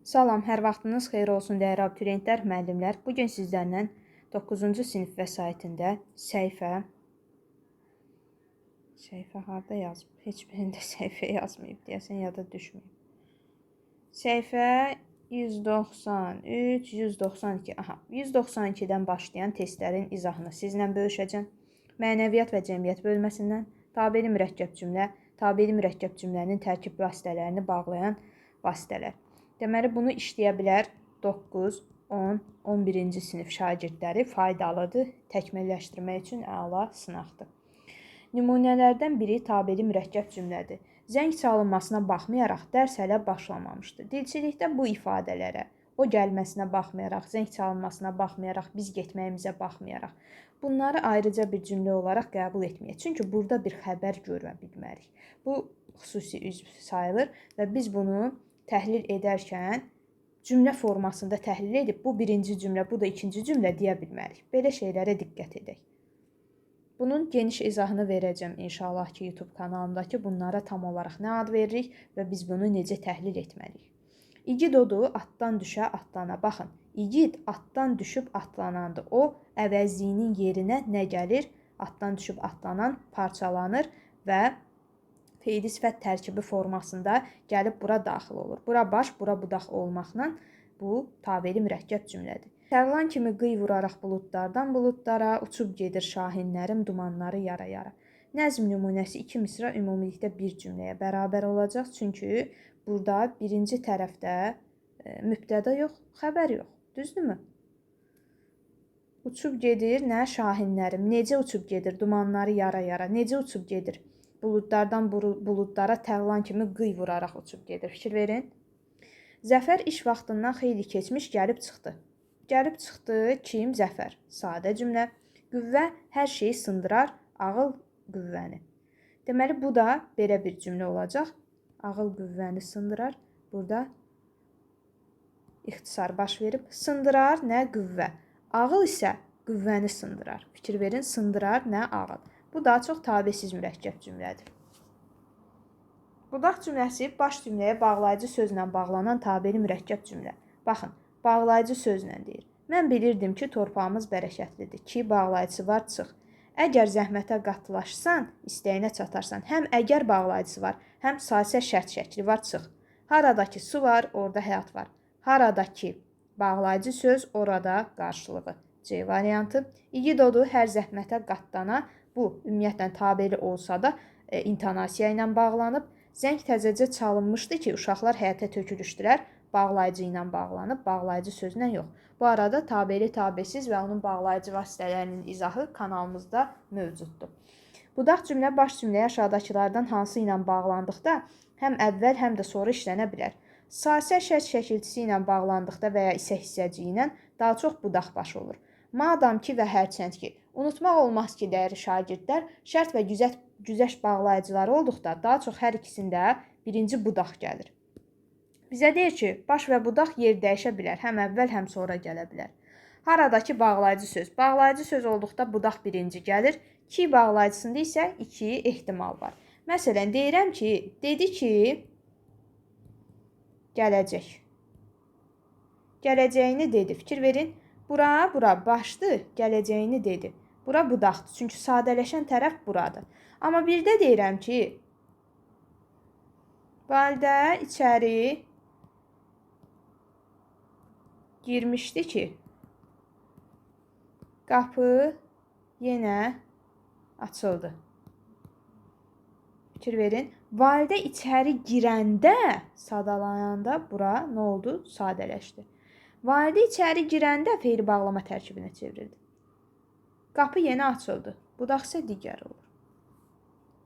Salam, hər vaxtınız xeyir olsun dəyərli abituriyentlər, müəllimlər. Bu gün sizlərlə 9-cu sinif vəsaitində səhifə harda yazıb? Heç birində səhifə yazmayıb deyəsən, yada düşməyib. Səhifə 193, 192. 192-dən başlayan testlərin izahını sizlə bölüşəcəm. Mənəviyyat və cəmiyyət bölməsindən tabeli mürəkkəb cümlə, tabeli mürəkkəb cümlənin tərkib vasitələrini bağlayan vasitələr. Deməli, bunu işləyə bilər 9, 10, 11-ci sinif şagirdləri faydalıdır. Təkmilləşdirmək üçün əla sınaqdır. Nümunələrdən biri tabeli mürəkkəb cümlədir. Zəng çalınmasına baxmayaraq dərs hələ başlamamışdı. Dilçilikdə bu ifadələrə, o gəlməsinə baxmayaraq, zəng çalınmasına baxmayaraq, biz getməyimizə baxmayaraq, bunları ayrıca bir cümlə olaraq qəbul etməyək. Çünki burada bir xəbər görə bilmərik. Bu xüsusi üzv sayılır və biz bunu təhlil edərkən cümlə formasında təhlil edib, bu birinci cümlə, bu da ikinci cümlə deyə bilmərik. Belə şeylərə diqqət edək. Bunun geniş izahını verəcəm inşallah ki, YouTube kanalımdakı bunlara tam olaraq nə ad veririk və biz bunu necə təhlil etməliyik. İgid odur, atdan düşə, atlana. Baxın, igid atdan düşüb atlanandı. O, əvəzliyinin yerinə nə gəlir? Atdan düşüb atlanan parçalanır və feili sifət tərkibi formasında gəlib bura daxil olur. Bura baş, bura budaq olmaqla bu tabeli mürəkkəb cümlədir. Tərlan kimi qıy vuraraq buludlardan buludlara, uçub gedir şahinlərim dumanları yara-yara. Nəzm nümunəsi 2 misra ümumilikdə bir cümləyə bərabər olacaq. Çünki burada birinci tərəfdə mübtəda yox, xəbər yox. Düzdürmü? Uçub gedir, nə şahinlərim, necə uçub gedir dumanları yara-yara, necə uçub gedir? Buludlardan buludlara tərlan kimi qıy vuraraq uçub gedir. Fikir verin. Zəfər iş vaxtından xeyli keçmiş gəlib çıxdı. Gəlib çıxdı kim? Zəfər. Sadə cümlə. Qüvvə hər şeyi sındırar, ağıl qüvvəni. Deməli, bu da belə bir cümlə olacaq. Ağıl qüvvəni sındırar. Burada ixtisar baş verib. Sındırar, nə? Qüvvə. Ağıl isə qüvvəni sındırar. Fikir verin, sındırar, nə? Ağıl. Bu daha çox tabesiz mürəkkəb cümlədir. Budaq cümləsi baş cümləyə bağlayıcı sözlə bağlanan tabeli mürəkkəb cümlə. Baxın, bağlayıcı sözlə deyir. Mən bilirdim ki, torpağımız bərəkətlidir. Ki, bağlayıcısı var, çıx. Əgər zəhmətə qatılaşsan, istəyinə çatarsan. Həm əgər bağlayıcısı var, həm sasə şərt şəkli var, çıx. Haradakı su var, orada həyat var. Haradakı bağlayıcı söz, orada qarşılığı. C variantı. İgid odur, hər zəhmətə qatlana. Bu, ümumiyyətlə tabeli olsa da intonasiya ilə bağlanıb. Zəng təzəcə çalınmışdı ki, uşaqlar həyətə tökülüşdülər. Bağlayıcı ilə bağlanıb, bağlayıcı sözlə yox. Bu arada tabeli, tabesiz və onun bağlayıcı vasitələrinin izahı kanalımızda mövcuddur. Budaq cümlə baş cümləyə aşağıdakılardan hansı ilə bağlandıqda həm əvvəl, həm də sonra işlənə bilər. Sasə şərt şəkilçisi ilə bağlandıqda və ya isə hissəciyi ilə daha çox budaq baş olur. Madam ki və hərçənd ki. Unutmaq olmaz ki, dəyərli şagirdlər, şərt və güzəşt bağlayıcıları olduqda daha çox hər ikisində birinci budaq gəlir. Bizə deyir ki, baş və budaq yer dəyişə bilər, həm əvvəl, həm sonra gələ bilər. Haradakı bağlayıcı söz. Bağlayıcı söz olduqda budaq birinci gəlir, ki bağlayıcısında isə 2 ehtimal var. Məsələn, deyirəm ki, dedi ki, gələcək. Gələcəyini dedi. Fikir verin. Bura başdır, gələcəyini dedi. Bura budaqdır, çünki sadələşən tərəf buradır. Amma bir də deyirəm ki, Validə içəri girmişdi ki, qapı yenə açıldı. Fikir verin. Validə içəri girəndə, sadalayanda bura nə oldu? Sadələşdi. Validə içəri girəndə feili bağlama tərkibinə çevrildi. Qapı yenə açıldı. Budaq isə digər olur.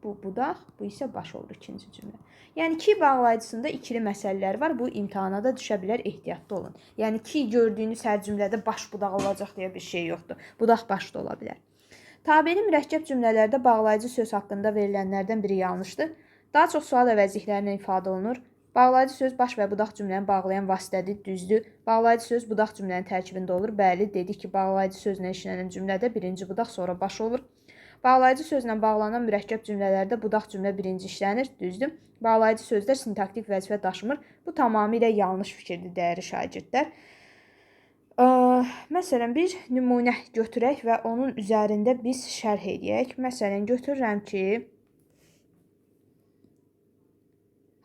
Bu budaq, bu isə baş olur ikinci cümlə. Yəni ki bağlayıcısında ikili məsələlər var. Bu imtahana da düşə bilər, ehtiyatlı olun. Yəni ki gördüyünüz hər cümlədə baş budaq olacaq deyə bir şey yoxdur. Budaq baş da ola bilər. Tabeli mürəkkəb cümlələrdə bağlayıcı söz haqqında verilənlərdən biri yanlışdır. Daha çox sual əvəzliklərlə ifadə olunur. Bağlayıcı söz baş və budaq cümləni bağlayan vasitədir, düzdür. Bağlayıcı söz budaq cümlənin tərkibində olur. Bəli, dedik ki, bağlayıcı sözlə işlənən cümlədə birinci budaq, sonra baş olur. Bağlayıcı sözlə bağlanan mürəkkəb cümlələrdə budaq cümlə birinci işlənir, düzdür. Bağlayıcı sözlər sintaktik vəzifə daşımır. Bu tamamilə yanlış fikirdir, dəyərli şagirdlər. Məsələn, bir nümunə götürək və onun üzərində biz şərh edək. Məsələn, götürürəm ki,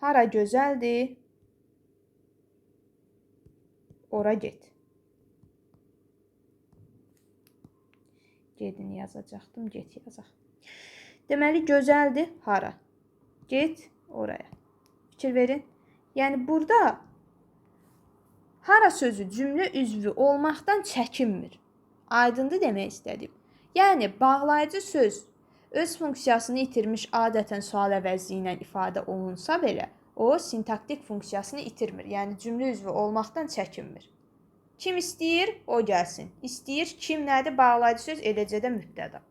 hara gözəldir, ora get. Gedin yazacaqdım, get yazaq. Deməli, gözəldir, hara? Get oraya. Fikir verin. Yəni, burada hara sözü cümlə üzvü olmaqdan çəkinmir. Aydındır demək istədim. Yəni, bağlayıcı söz öz funksiyasını itirmiş adətən sual əvəzliyi ilə ifadə olunsa belə, o sintaktik funksiyasını itirmir. Yəni, cümlə üzvü olmaqdan çəkinmir. Kim istəyir, o gəlsin. İstəyir, kim nədir? Bağlayıcı söz, eləcə də mübtəda.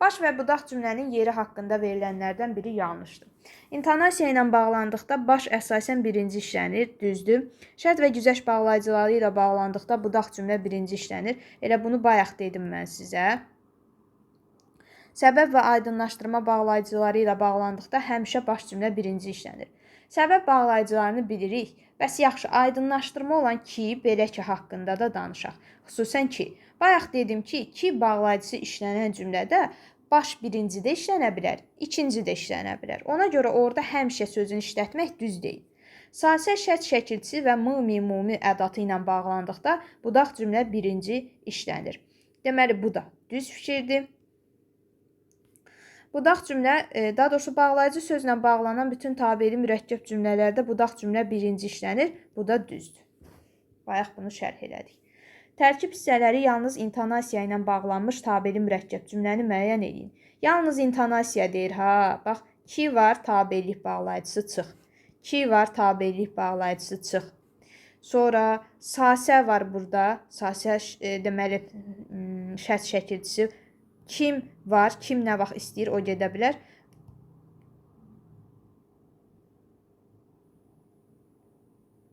Baş və budaq cümlənin yeri haqqında verilənlərdən biri yanlışdır. İntonasiya ilə bağlandıqda baş əsasən birinci işlənir, düzdür. Şərt və güzəşt bağlayıcıları ilə bağlandıqda budaq cümlə birinci işlənir. Elə bunu bayaq dedim mən sizə. Səbəb və aydınlaşdırma bağlayıcıları ilə bağlandıqda həmişə baş cümlə birinci işlənir. Səbəb bağlayıcılarını bilirik. Bəs yaxşı, aydınlaşdırma olan ki, belə ki haqqında da danışaq. Xüsusən ki, bayaq dedim ki bağlayıcısı işlənən cümlədə baş birinci də işlənə bilər, ikinci də işlənə bilər. Ona görə orada həmişə sözünü işlətmək düz deyil. Sasə şərt şəkilçisi və mümumi ədatı ilə bağlandıqda budaq cümlə birinci işlənir. Deməli, bu da düz fikirdir. Budaq cümlə, daha doğrusu bağlayıcı sözlə bağlanan bütün tabeli mürəkkəb cümlələrdə budaq cümlə birinci işlənir. Bu da düzdür. Bayaq bunu şərh elədik. Tərkib hissələri yalnız intonasiya ilə bağlanmış tabeli mürəkkəb cümləni müəyyən edin. Yalnız intonasiya deyir, ha. Bax, ki var, tabellik bağlayıcısı çıx. Ki var, tabellik bağlayıcısı çıx. Sonra sasə var burada. Sasə deməli şərt şəkilçisi. Kim var, kim nə vaxt istəyir, o gedə bilər.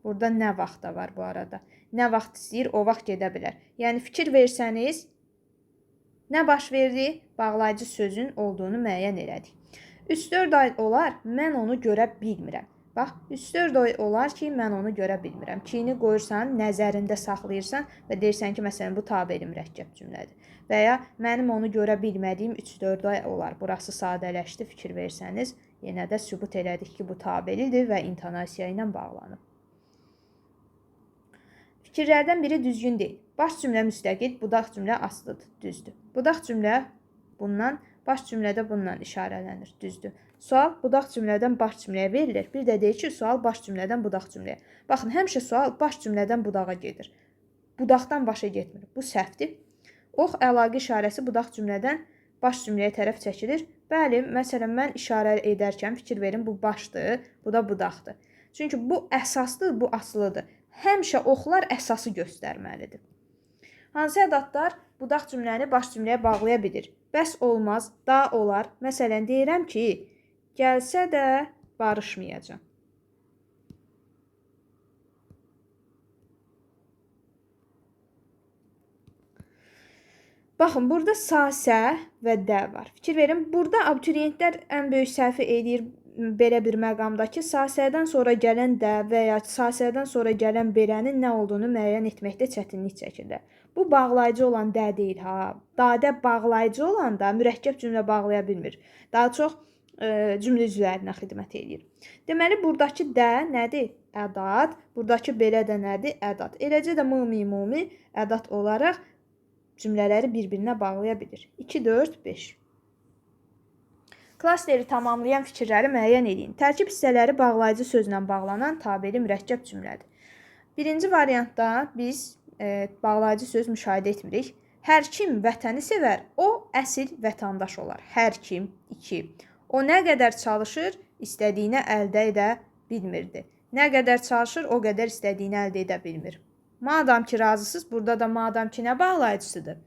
Burada nə vaxt da var bu arada. Nə vaxt istəyir, o vaxt gedə bilər. Yəni, fikir versəniz, nə baş verdi? Bağlayıcı sözün olduğunu müəyyən elədik. 3-4 ay olar, mən onu görə bilmirəm. Bax, 3-4 ay olar ki, mən onu görə bilmirəm. Kini qoyursan, nəzərində saxlayırsan və deyirsən ki, məsələn, bu tabeli mürəkkəb cümlədir. Və ya mənim onu görə bilmədiyim 3-4 ay olar. Burası sadələşdi, fikir versəniz, yenə də sübut elədik ki, bu tabelidir və intonasiya ilə bağlanıb. Fikirlərdən biri düzgün deyil. Baş cümlə müstəqil, budaq cümlə asılıdır, düzdür. Budaq cümlə bundan, baş cümlədə bundan işarələnir, düzdür. Sual budaq cümlədən baş cümləyə verilir. Bir də deyir ki, sual baş cümlədən budaq cümləyə. Baxın, həmişə sual baş cümlədən budağa gedir. Budaqdan başa getmir. Bu səhvdir. Ox əlaqə işarəsi budaq cümlədən baş cümləyə tərəf çəkilir. Bəli, məsələn, mən işarə edərkən fikir verin, bu başdır, bu da budaqdır. Çünki bu əsasdır, bu asılıdır. Həmişə oxlar əsası göstərməlidir. Hansı ədatlar budaq cümləni baş cümləyə bağlaya bilir? Bəs olmaz, da olar. Məsələn, deyirəm ki, gəlsə də barışmayacam. Baxın, burada sasə və də var. Fikir verin, burada abituriyentlər ən böyük səhvi edir belə bir məqamda ki, sasədən sonra gələn də və ya sasədən sonra gələn belənin nə olduğunu müəyyən etməkdə çətinlik çəkirlər. Bu bağlayıcı olan də deyil, ha. Dadə bağlayıcı olanda mürəkkəb cümlə bağlaya bilmir. Daha çox cümlə üzvlərinə xidmət edir. Deməli, buradakı də nədir? Ədat. Buradakı belə də nədir? Ədat. Eləcə də mümumi ədat olaraq cümlələri bir-birinə bağlaya bilir. 2, 4, 5. Klasteri tamamlayan fikirləri müəyyən edin. Tərkib hissələri bağlayıcı sözlə bağlanan tabeli mürəkkəb cümlədir. Birinci variantda biz bağlayıcı söz müşahidə etmirik. Hər kim vətəni sevər, o əsil vətəndaş olar. Hər kim, 2. O nə qədər çalışır, istədiyini əldə edə bilmirdi. Nə qədər çalışır, o qədər istədiyini əldə edə bilmir. Madam ki, razısınız, burada da madam ki, nə bağlayıcısıdır?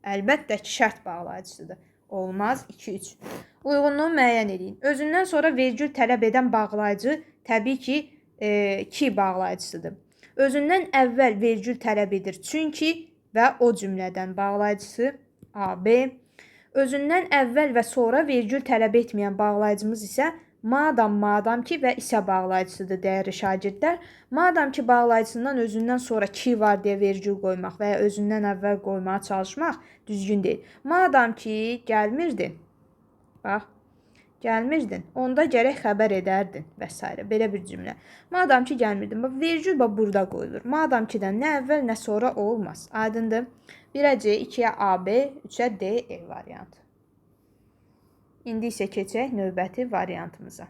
Əlbəttə ki, şərt bağlayıcısıdır. Olmaz, 2, 3. Uyğunluğu müəyyən edin. Özündən sonra vergül tələb edən bağlayıcı təbii ki bağlayıcısıdır. Özündən əvvəl vergül tələb edir. Çünki və o cümlədən bağlayıcısı A, B. Özündən əvvəl və sonra vergül tələb etməyən bağlayıcımız isə madam ki və isə bağlayıcısıdır dəyərli şagirdlər. Madam ki bağlayıcısından özündən sonra ki var deyə vergül qoymaq və ya özündən əvvəl qoymağa çalışmaq düzgün deyil. Madam ki gəlmirdin, bax, gəlmirdin, onda gərək xəbər edərdin və s. Belə bir cümlə. Madam ki gəlmirdin, bax, vergül burada qoyulur. Madam kidən nə əvvəl, nə sonra olmaz. Aydındır? 1-ə C, 2-yə AB, 3-ə D, E variantı. İndi isə keçək növbəti variantımıza.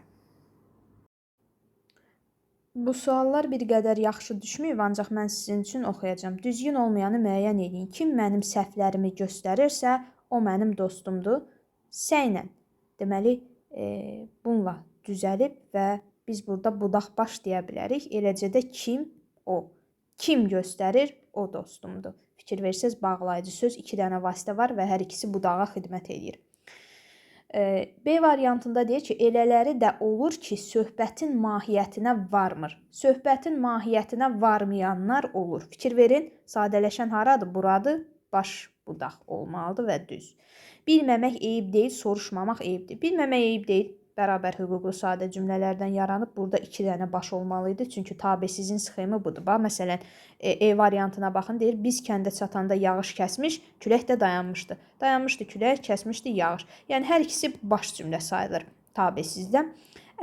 Bu suallar bir qədər yaxşı düşməyib, ancaq mən sizin üçün oxuyacağım. Düzgün olmayanı müəyyən edin. Kim mənim səhvlərimi göstərirsə, o mənim dostumdur. Səylə. Deməli, bununla düzəlib və biz burada budaq baş deyə bilərik. Eləcə də kim, o. Kim göstərir, o dostumdur. Fikir versəz, bağlayıcı söz, 2 dənə vasitə var və hər ikisi budağa xidmət edir. B variantında deyir ki, elələri də olur ki, söhbətin mahiyyətinə varmır. Söhbətin mahiyyətinə varmayanlar olur. Fikir verin, sadələşən haradır? Buradır, baş budaq olmalıdır və düz. Bilməmək eyib deyil, soruşmamaq eyibdir. Bilməmək eyib deyil, bərabər hüquqlu sadə cümlələrdən yaranıb. Burada 2 dənə baş olmalıydı, çünki tabesizin sxemi budur. Bax, məsələn, E variantına baxın, deyir, biz kəndə çatanda yağış kəsmiş, külək də dayanmışdı. Dayanmışdı külək, kəsmişdi yağış. Yəni, hər ikisi baş cümlə sayılır tabesizdən.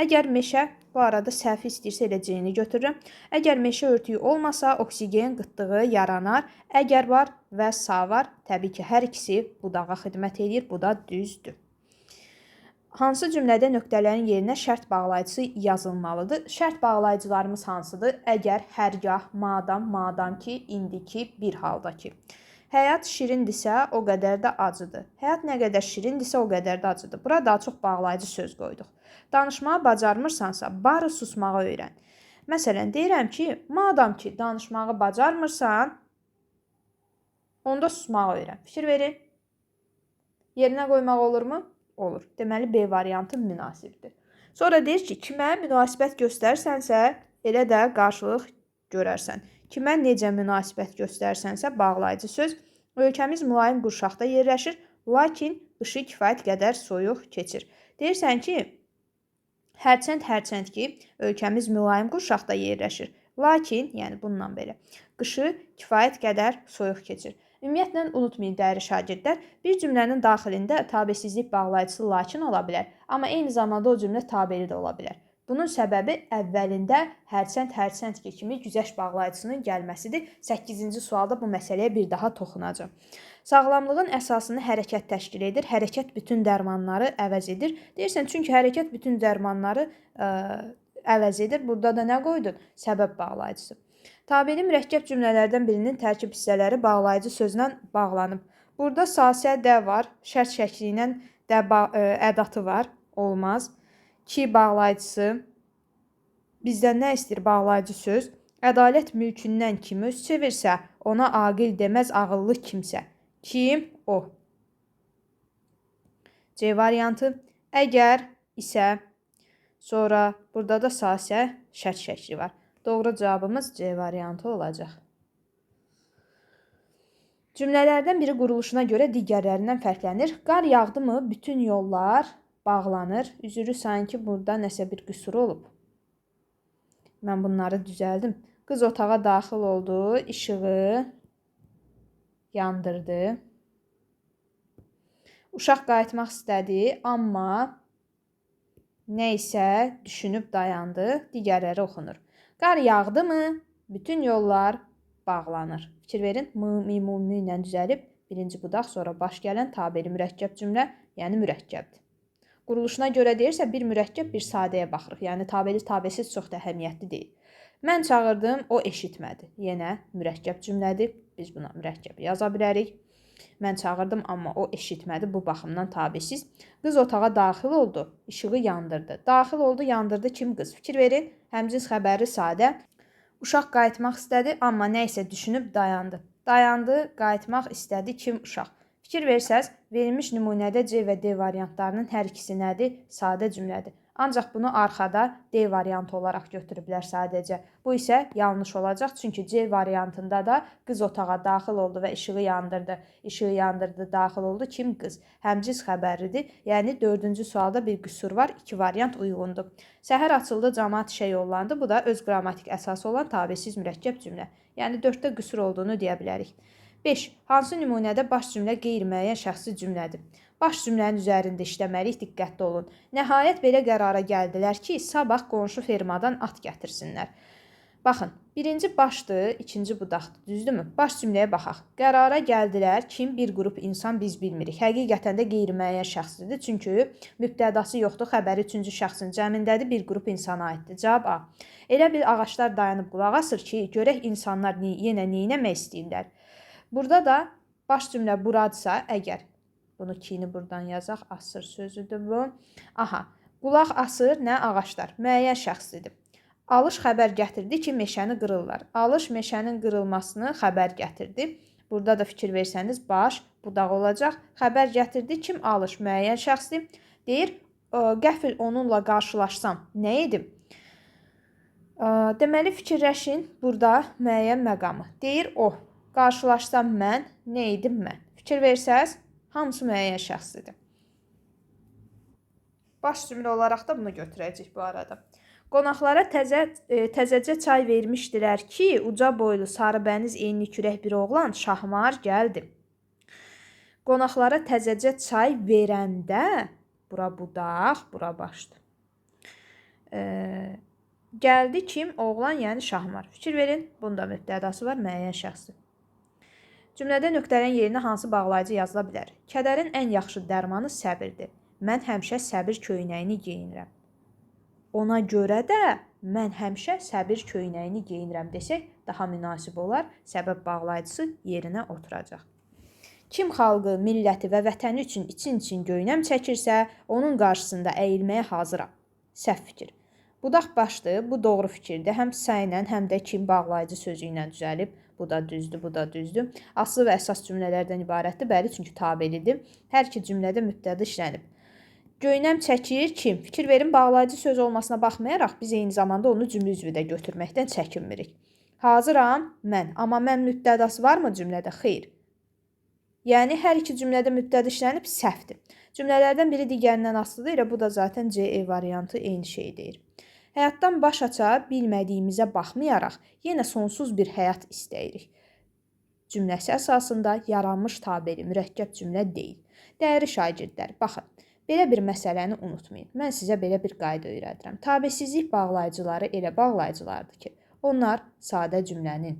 Əgər meşə, bu arada səhvi istəyirsə eləcəyini götürürəm. Əgər meşə örtüyü olmasa, oksigen qıtlığı yaranar. Əgər var və sa var, təbii ki, hər ikisi budağa xidmət edir. Bu da düzdür. Hansı cümlədə nöqtələrin yerinə şərt bağlayıcısı yazılmalıdır? Şərt bağlayıcılarımız hansıdır? Əgər, hərgah, madam ki, indiki, bir halda ki. Həyat şirindirsə, o qədər də acıdır. Həyat nə qədər şirindirsə, o qədər də acıdır. Bura daha çox bağlayıcı söz qoyduq. Danışmağı bacarmırsansa, barı susmağı öyrən. Məsələn, deyirəm ki, madam ki, danışmağı bacarmırsan, onda susmağı öyrən. Fikir verin. Yerinə qoymaq olurmu? Olur. Deməli, B variantı münasibdir. Sonra deyir ki, kimə münasibət göstərsənsə, elə də qarşılıq görərsən. Kimə necə münasibət göstərsənsə, bağlayıcı söz. Ölkəmiz mülayim qurşaqda yerləşir, lakin qışı kifayət qədər soyuq keçir. Deyirsən ki, hərçənd ki, ölkəmiz mülayim qurşaqda yerləşir, lakin, yəni bununla belə, qışı kifayət qədər soyuq keçir. Ümumiyyətlə, unutmayın dəyərli şagirdlər, bir cümlənin daxilində tabesizlik bağlayıcısı lakin ola bilər, amma eyni zamanda o cümlə tabeli də ola bilər. Bunun səbəbi əvvəlində hərçənd ki kimi güzəşt bağlayıcısının gəlməsidir. 8-ci sualda bu məsələyə bir daha toxunacağım. Sağlamlığın əsasını hərəkət təşkil edir. Hərəkət bütün dərmanları əvəz edir. Deyirsən, çünki hərəkət bütün dərmanları əvəz edir. Burada da nə qoydun? Səbəb bağlayıcısı. Tabeli mürəkkəb cümlələrdən birinin tərkib hissələri bağlayıcı sözlə bağlanıb. Burada sasə də var, şərt şəkli ilə də ədatı var, olmaz. Ki bağlayıcısı, bizdən nə istəyir bağlayıcı söz? Ədalət mülkündən kim öz çevirsə, ona aqil deməz ağıllı kimsə. Kim? O. C variantı. Əgər isə, sonra burada da sasə şərt şəkli var. Doğru cavabımız C variantı olacaq. Cümlələrdən biri quruluşuna görə digərlərindən fərqlənir. Qar yağdı mı bütün yollar bağlanır. Üzrü sanki burada nəsə bir qüsur olub. Mən bunları düzəldim. Qız otağa daxil oldu, işığı yandırdı. Uşaq qayıtmaq istədi, amma nə isə düşünüb dayandı. Digərləri oxunur. Qar yağdı mı, bütün yollar bağlanır. Fikir verin, mü ilə düzəlib, birinci budaq, sonra baş gələn tabeli mürəkkəb cümlə, yəni mürəkkəbdir. Quruluşuna görə deyirsə, bir mürəkkəb, bir sadəyə baxırıq. Yəni, tabeli tabesiz çox da əhəmiyyətli deyil. Mən çağırdım, o eşitmədi. Yenə mürəkkəb cümlədir. Biz buna mürəkkəb yaza bilərik. Mən çağırdım, amma o eşitmədi. Bu baxımdan tabesiz. Qız otağa daxil oldu, işığı yandırdı. Daxil oldu, yandırdı kim? Qız. Fikir verin, həmcins xəbəri sadə. Uşaq qayıtmaq istədi, amma nə isə düşünüb dayandı. Dayandı, qayıtmaq istədi kim? Uşaq. Fikir versəz, verilmiş nümunədə C və D variantlarının hər ikisi nədir? Sadə cümlədir. Ancaq bunu arxada D variantı olaraq götürüblər sadəcə. Bu isə yanlış olacaq, çünki C variantında da qız otağa daxil oldu və işığı yandırdı. İşığı yandırdı, daxil oldu. Kim? Qız. Həmciz xəbərlidir. Yəni 4-cü sualda bir qüsur var. 2 variant uyğundur. Səhər açıldı, camaat işə yollandı. Bu da öz qrammatik əsası olan tabesiz mürəkkəb cümlə. Yəni 4-də qüsur olduğunu deyə bilərik. 5. Hansı nümunədə baş cümlə qeyri-müəyyən şəxsi cümlədir? Baş cümlənin üzərində işləməliyik, diqqətli olun. Nəhayət belə qərara gəldilər ki, sabah qonşu fermadan at gətirsinlər. Baxın, birinci başdır, ikinci budaqdır, düzdürmü? Baş cümləyə baxaq. Qərara gəldilər, kim? Bir qrup insan, biz bilmirik. Həqiqətən də qeyri-müəyyən şəxsdir, çünki mübtədası yoxdur, xəbəri üçüncü şəxsin cəmindədir, bir qrup insana aiddir. Cavab A. Elə bil ağaclar dayanıb qulaq asır ki, görək insanlar yenə neynəmək istəyirlər. Burada da baş cümlə buradırsa, əgər bunu kini buradan yazaq, asır sözüdür bu. Aha, qulaq asır, nə? Ağaclar. Müəyyən şəxslidir. Alış xəbər gətirdi ki, meşəni qırırlar. Alış meşənin qırılmasını xəbər gətirdi. Burada da fikir versəniz, baş, budaq olacaq. Xəbər gətirdi, kim? Alış, müəyyən şəxsdir. Deyir, qəfil onunla qarşılaşsam, nə edim? Deməli, fikirləşin, burada müəyyən məqamı. Deyir, o, qarşılaşsam mən, nə edim mən? Fikir versəz, hamısı müəyyən şəxslidir. Baş cümlə olaraq da bunu götürəcək bu arada. Qonaqlara təzəcə çay vermişdilər ki, uca boylu, sarıbəniz, enli kürək bir oğlan şahmar gəldi. Qonaqlara təzəcə çay verəndə, bura budaq, bura başdır. Gəldi kim? Oğlan, yəni şahmar. Fikir verin, bunda mübtədası var, müəyyən şəxsdir. Cümlədə nöqtələrin yerinə hansı bağlayıcı yazıla bilər? Kədərin ən yaxşı dərmanı səbirdir. Mən həmişə səbir köynəyini geyinirəm. Ona görə də mən həmişə səbir köynəyini geyinirəm desək daha münasib olar. Səbəb bağlayıcısı yerinə oturacaq. Kim xalqı, milləti və vətəni üçün için göynəm çəkirsə, onun qarşısında əyilməyə hazıram. Səhv fikir. Budaq başdır, bu doğru fikirdir. Həm səylə, həm də kim bağlayıcı sözü ilə düzəlib. Bu da düzdür, bu da düzdür. Aslı və əsas cümlələrdən ibarətdir. Bəli, çünki tabelidir. Hər iki cümlədə mübtəda işlənib. Göynəm çəkir kim? Fikir verin, bağlayıcı söz olmasına baxmayaraq biz eyni zamanda onu cümlə üzvü də götürməkdən çəkinmirik. Hazıram mən. Amma mən mübtədası varmı cümlədə? Xeyr. Yəni, hər iki cümlədə mübtəda işlənib səhvdir. Cümlələrdən biri digərindən asılıdır. Elə bu da zaten C variantı eyni şey deyir. Həyatdan baş aça bilmədiyimizə baxmayaraq, yenə sonsuz bir həyat istəyirik. Cümləsi əsasında yaranmış tabeli mürəkkəb cümlə deyil. Dəyərli şagirdlər, baxın, belə bir məsələni unutmayın. Mən sizə belə bir qayda öyrədirəm. Tabesizlik bağlayıcıları elə bağlayıcılardır ki, onlar sadə cümlənin,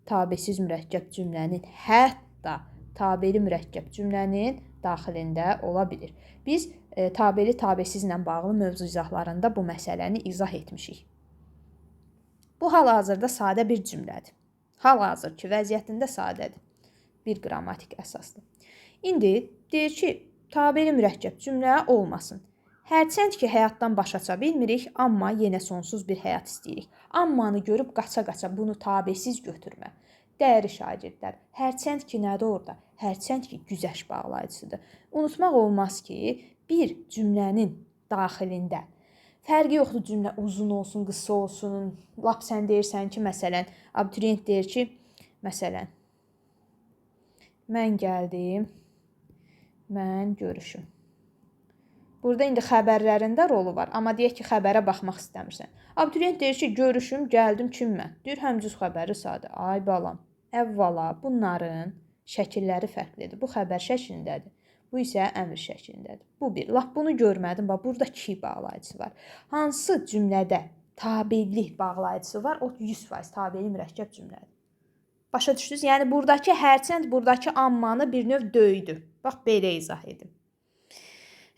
tabesiz mürəkkəb cümlənin, hətta tabeli mürəkkəb cümlənin daxilində ola bilir. Biz tabeli tabesizlə bağlı mövzu izahlarında bu məsələni izah etmişik. Bu hal-hazırda sadə bir cümlədir. Hal-hazır ki, vəziyyətində sadədir. Bir qrammatik əsaslı. İndi deyir ki, tabeli mürəkkəb cümlə olmasın. Hərçənd ki, həyatdan baş aça bilmirik, amma yenə sonsuz bir həyat istəyirik. Ammanı görüb qaça-qaça bunu tabesiz götürmə. Dəyərli şagirdlər, hərçənd ki, nədir orada? Hərçənd ki, güzəşt bağlayıcısıdır. Unutmaq olmaz ki, bir cümlənin daxilində fərqi yoxdur, cümlə uzun olsun, qısa olsun. Lap sən deyirsən ki, məsələn, abituriyent deyir ki, məsələn, mən gəldim, mən görüşüm. Burada indi xəbərlərində rolu var, amma deyək ki, xəbərə baxmaq istəmirsən. Abituriyent deyir ki, görüşüm, gəldim, kim mən? Deyir, həmcüz xəbəri sadə. Ay balam, əvvəla bunların şəkilləri fərqlidir. Bu xəbər şəklindədir. Bu isə əmr şəklindədir. Bu bir. Laf bunu görmədim. Bax, burada ki bağlayıcısı var. Hansı cümlədə tabellik bağlayıcısı var? O 100% tabeli mürəkkəb cümlədir. Başa düşdünüz? Yəni, buradakı hərçənd, buradakı ammanı bir növ döydü. Bax, belə izah edim.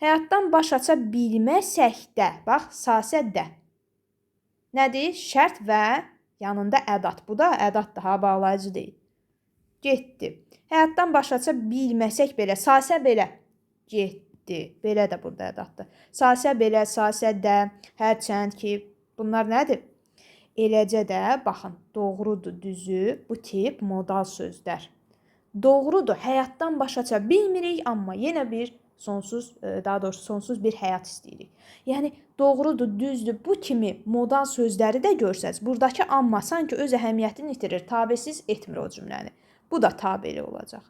Həyatdan baş aça bilməsək də, bax, sasə-də. Nədir? Şərt və yanında ədat. Bu da ədat daha bağlayıcı deyil. Getdi. Həyatdan baş aça bilməsək belə, sasə belə. Getdi. Belə də burada ədatdır. Sasə belə, sasə də, hərçənd ki, bunlar nədir? Eləcə də, baxın, doğrudur, düzü, bu tip modal sözlər. Doğrudur, həyatdan baş aça bilmirik, amma yenə bir Sonsuz, daha doğrusu sonsuz bir həyat istəyirik. Yəni doğrudur, düzdür. Bu kimi modal sözləri də görsəz, burdakı amma sanki öz əhəmiyyətini itirir, tabesiz etmir o cümləni. Bu da tabeli olacaq.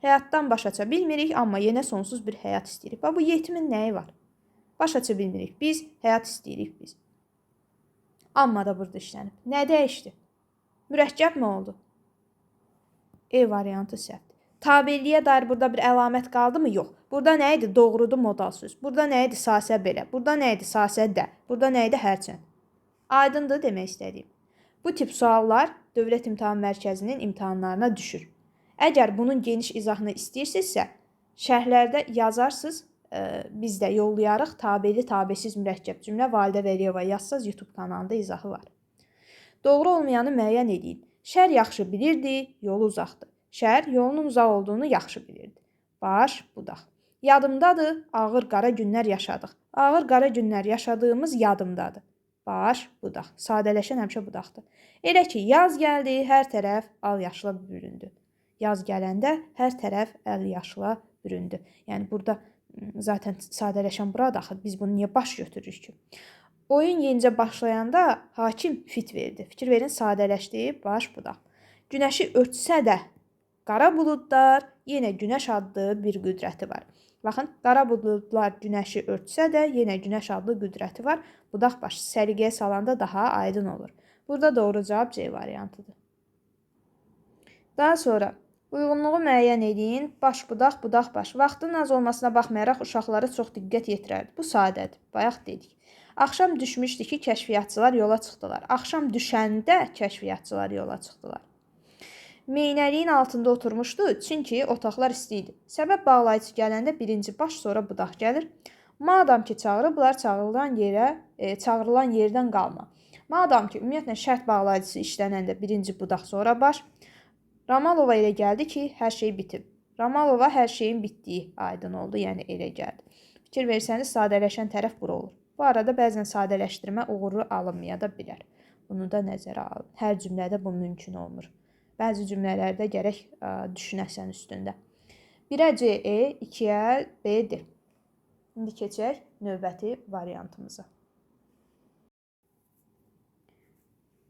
Həyatdan baş aça bilmirik, amma yenə sonsuz bir həyat istəyirik. Bax bu yetimin nəyi var? Baş aça bilmirik. Biz həyat istəyirik biz. Amma da burada işlənib. Nə dəyişdi? Mürəkkəb mi oldu? E variantı səhvdir. Tabelliyə dair burada bir əlamət qaldımı? Yox. Burada nə idi? Doğrudur modal söz. Burada nə idi? Sasə belə. Burada nə idi? Sasə də. Burada nə idi? Hərçənd. Aydındır demək istədiyim. Bu tip suallar Dövlət İmtahan Mərkəzinin imtahanlarına düşür. Əgər bunun geniş izahını istəyirsinizsə, şərhlərdə yazarsınız, biz də yollayarıq. Tabeli, tabesiz mürəkkəb cümlə Validə Vəliyeva yazsaz YouTube kanalında izahı var. Doğru olmayanı müəyyən edin. Şər yaxşı bilirdi, yolu uzaqdır. Şər yolunun uzaq olduğunu yaxşı bilirdi. Baş, budaq. Yadımdadır, ağır qara günlər yaşadıq. Ağır qara günlər yaşadığımız yadımdadır. Baş, budaq. Sadələşən həmişə budaqdır. Elə ki, yaz gəldi, hər tərəf al yaşla büründü. Yaz gələndə hər tərəf əl yaşla büründü. Yəni burada zaten sadələşən burada axı biz bunu niyə baş götürürük ki? Oyun yenicə başlayanda hakim fit verdi. Fikir verin, sadələşdi, baş budaq. Günəşi örtsə də qara buludlar yenə günəş adlı bir qüdrəti var. Baxın, qara buludlar günəşi örtsə də yenə günəş adlı qüdrəti var. Budaq baş səliqəyə salanda daha aydın olur. Burada doğru cavab C variantıdır. Daha sonra uyğunluğu müəyyən edin. Baş budaq, budaq baş. Vaxtın az olmasına baxmayaraq uşaqlara çox diqqət yetirərdi. Bu sadədir. Bayaq dedik. Axşam düşmüşdü ki, kəşfiyyatçılar yola çıxdılar. Axşam düşəndə kəşfiyyatçılar yola çıxdılar. Meynəliyin altında oturmuşdu, çünki otaqlar isti idi. Səbəb bağlayıcı gələndə birinci baş, sonra budaq gəlir. Madam ki, çağırıblar, çağırılan yerdən qalma. Madam ki, ümumiyyətlə şərt bağlayıcısı işlənəndə birinci budaq, sonra baş. Ramalova elə gəldi ki, hər şey bitib. Ramalova hər şeyin bitdiyi aydın oldu, yəni elə gəldi. Fikir versəniz, sadələşən tərəf bura olur. Bu arada bəzən sadələşdirmə uğurlu alınmaya da bilər. Bunu da nəzərə alın. Hər cümlədə bu mümkün olmur. Bəzi cümlələrdə gərək düşünəsən üstündə. 1-ə C, E, 2-ə B, D. İndi keçək növbəti variantımıza.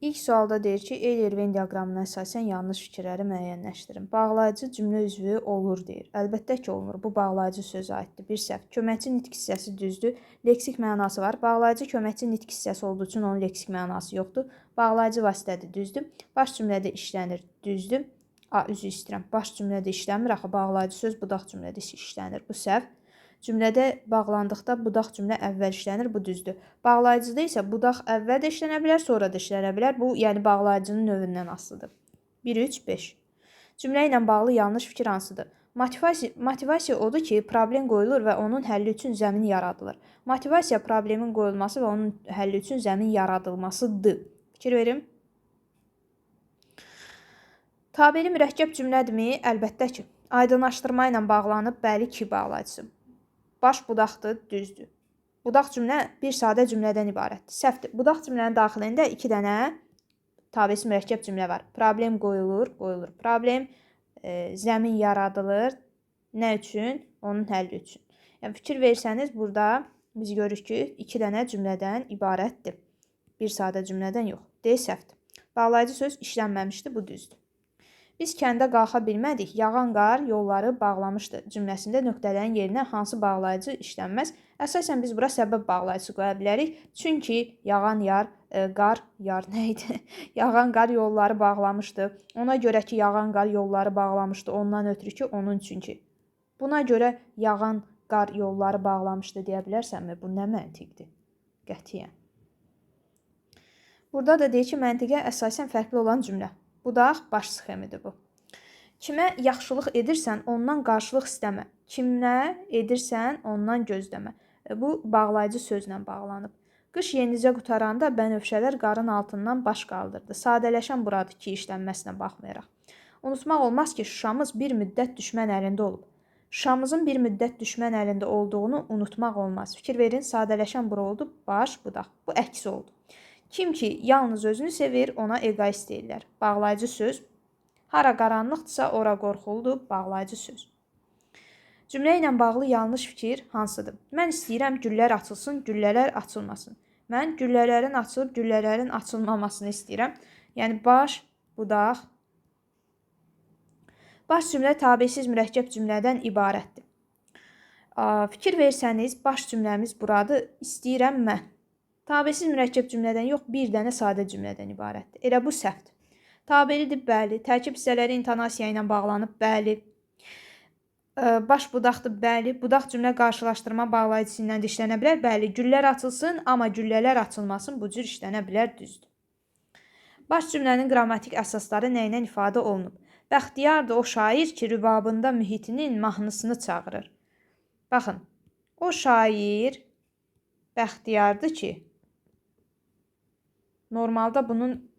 İlk sualda deyir ki, Eyler-Venn diaqramına əsasən yanlış fikirləri müəyyənləşdirin. Bağlayıcı cümlə üzvü olur deyir. Əlbəttə ki, olmur. Bu bağlayıcı sözə aiddir. Bir səhv. Köməkçi nitq hissəsi düzdür. Leksik mənası var. Bağlayıcı köməkçi nitq hissəsi olduğu üçün onun leksik mənası yoxdur. Bağlayıcı vasitədir, düzdür. Baş cümlədə işlənir, düzdür. Üzr istəyirəm. Baş cümlədə işlənmir, axı bağlayıcı söz budaq cümlədə işlənir. Bu səhv. Cümlədə bağlandıqda budaq cümlə əvvəl işlənir, bu düzdür. Bağlayıcıda isə budaq əvvəl də işlənə bilər, sonra da işlənə bilər. Bu, yəni bağlayıcının növündən asılıdır. 1, 3, 5. Cümlə ilə bağlı yanlış fikir hansıdır? Motivasiya odur ki, problem qoyulur və onun həlli üçün zəmin yaradılır. Motivasiya problemin qoyulması və onun həlli üçün zəmin yaradılmasıdır. Fikir verin. Tabeli mürəkkəb cümlədirmi? Əlbəttə ki. Aydınlaşdırma ilə bağlanıb, bəli ki bağlayıcısı. Baş budaqdır, düzdür. Budaq cümlə bir sadə cümlədən ibarətdir. Səhvdir. Budaq cümlənin daxilində 2 dənə tabesi mürəkkəb cümlə var. Problem qoyulur. Problem zəmin yaradılır. Nə üçün? Onun həlli üçün. Yəni fikir versəniz, burada biz görürük ki, 2 dənə cümlədən ibarətdir. Bir sadə cümlədən yox. D səhvdir. Bağlayıcı söz işlənməmişdir, bu düzdür. Biz kəndə qalxa bilmədik, yağan qar yolları bağlamışdı cümləsində nöqtələrin yerinə hansı bağlayıcı işlənməz? Əsasən biz bura səbəb bağlayıcısı qoya bilərik. Çünki yağan qar yolları bağlamışdı. Ona görə ki, yağan qar yolları bağlamışdı. Ondan ötürü ki, onun üçün ki. Buna görə yağan qar yolları bağlamışdı deyə bilərsənmi? Bu nə məntiqdir? Qətiyyən. Burada da deyir ki, məntiqə əsasən fərqli olan cümlə. Budaq baş sxemidir bu. Kimə yaxşılıq edirsən, ondan qarşılıq istəmə. Kimə edirsən, ondan gözləmə. Bu bağlayıcı sözlə bağlanıb. Qış yenicə qutaranda bənövşələr qarın altından baş qaldırdı. Sadələşən buradır ki, işlənməsinə baxmayaraq. Unutmaq olmaz ki, Şuşamız bir müddət düşmən əlində olub. Şuşamızın bir müddət düşmən əlində olduğunu unutmaq olmaz. Fikir verin, sadələşən bura oldu, baş, budaq. Bu əks oldu. Kim ki yalnız özünü sevir, ona egoist deyirlər. Bağlayıcı söz. Hara qaranlıqdırsa, ora qorxuludur, bağlayıcı söz. Cümlə ilə bağlı yanlış fikir hansıdır? Mən istəyirəm güllər açılsın, güllələr açılmasın. Mən güllələrin açılıb, güllələrin açılmamasını istəyirəm. Yəni baş, budaq. Baş cümlə tabesiz mürəkkəb cümlədən ibarətdir. Fikir versəniz, baş cümləmiz buradır. İstəyirəm mən. Tabesiz mürəkkəb cümlədən yox, bir dənə sadə cümlədən ibarətdir. Elə bu səhvdir. Tabelidir, bəli. Tərkib hissələri intonasiya ilə bağlanıb, bəli. Baş budaqdır, bəli. Budaq cümlə qarşılaşdırma bağlayıcısı ilə də işlənə bilər, bəli. Güllər açılsın, amma güllələr açılmasın, bu cür işlənə bilər, düzdür. Baş cümlənin qrammatik əsasları nə ilə ifadə olunub? Bəxtiyardır o şair ki, rübabında mühitinin mahnısını çağırır. Baxın, o şair bəxtiyardır ki, normalda bunun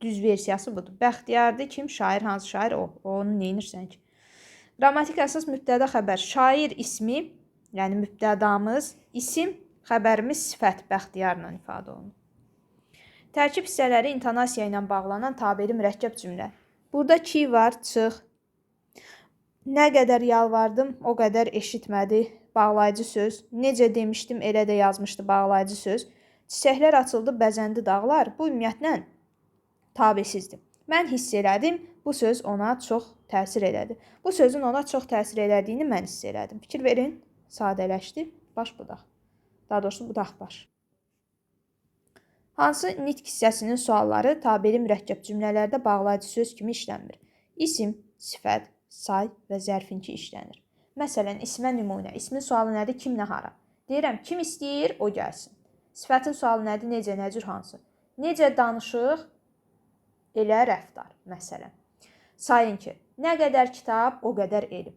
düz versiyası budur. Bəxtiyardır kim? Şair, hansı şair? O. Onu neynirsən ki? Qrammatik əsas mübtəda xəbər. Şair ismi, yəni mübtədamız, isim, xəbərimiz sifət, bəxtiyarla ifadə olunur. Tərkib hissələri intonasiya ilə bağlanan tabeli mürəkkəb cümlə. Burada ki var, çıx. Nə qədər yalvardım, o qədər eşitmədi. Bağlayıcı söz. Necə demişdim, elə də yazmışdı bağlayıcı söz. Çiçəklər açıldı, bəzəndi dağlar. Bu ümumiyyətlə tabesizdir. Mən hiss elədim, bu söz ona çox təsir elədi. Bu sözün ona çox təsir elədiyini mən hiss elədim. Fikir verin, sadələşdi, baş budaq. Daha doğrusu budaq baş. Hansı nitq hissəsinin sualları tabeli mürəkkəb cümlələrdə bağlayıcı söz kimi işlənmir? İsim, sifət, say və zərfinki işlənir. Məsələn, ismə nümunə. İsmin sualı nədir? Kim, nə, hara? Deyirəm, kim istəyir, o gəlsin. Sifətin sualı nədir? Necə, nə cür, hansı? Necə danışıq, elə rəftar, məsələn. Sayın ki, nə qədər kitab, o qədər elm.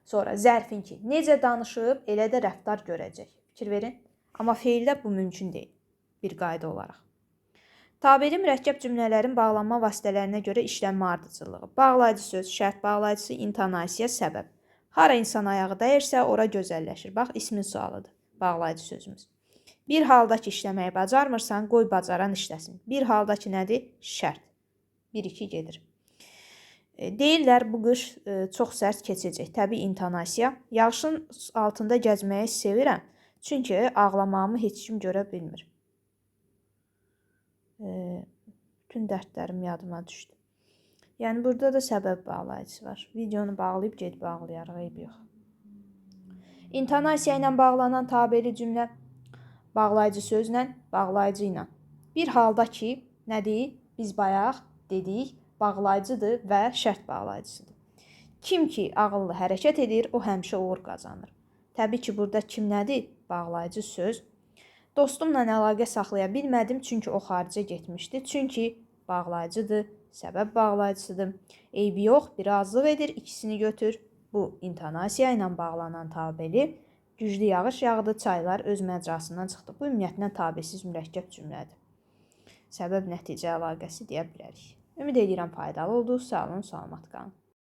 Sonra zərfin ki, necə danışıb, elə də rəftar görəcək. Fikir verin. Amma feildə bu mümkün deyil, bir qayda olaraq. Tabeli mürəkkəb cümlələrin bağlanma vasitələrinə görə işlənmə ardıcıllığı. Bağlayıcı söz, şərt bağlayıcısı, intonasiya, səbəb. Hara insan ayağı dəyirsə, ora gözəlləşir. Bax, ismin sualıdır, bağlayıcı sözümüz. Bir halda ki, işləməyi bacarmırsan, qoy bacaran işləsin. Bir halda ki, nədir? Şərt. 1-2 gedir. Deyirlər, bu qış çox sərt keçəcək. Təbii intonasiya. Yağışın altında gəzməyi sevirəm. Çünki ağlamağımı heç kim görə bilmir. Bütün dərdlərim yadıma düşdü. Yəni, burada da səbəb bağlayıcısı var. Videonu bağlayıb gedib bağlayarıq, eyb yox. İntonasiya ilə bağlanan tabeli cümlə bağlayıcı sözlə, bağlayıcı ilə. Bir halda ki, nədir? Biz bayaq dedik, bağlayıcıdır və şərt bağlayıcısıdır. Kim ki, ağıllı hərəkət edir, o həmişə uğur qazanır. Təbii ki, burada kim nədir? Bağlayıcı söz. Dostumla əlaqə saxlaya bilmədim, çünki o xaricə getmişdi. Çünki bağlayıcıdır, səbəb bağlayıcısıdır. Eybi yox, bir azlıq edir, ikisini götür. Bu, intonasiya ilə bağlanan tabeli. Güclü yağış yağdı, çaylar öz məcrasından çıxdı. Bu, ümumiyyətlə tabesiz mürəkkəb cümlədir. Səbəb-nəticə əlaqəsi deyə bilərik. Ümid edirəm faydalı oldu. Sağ olun, salamat qalın.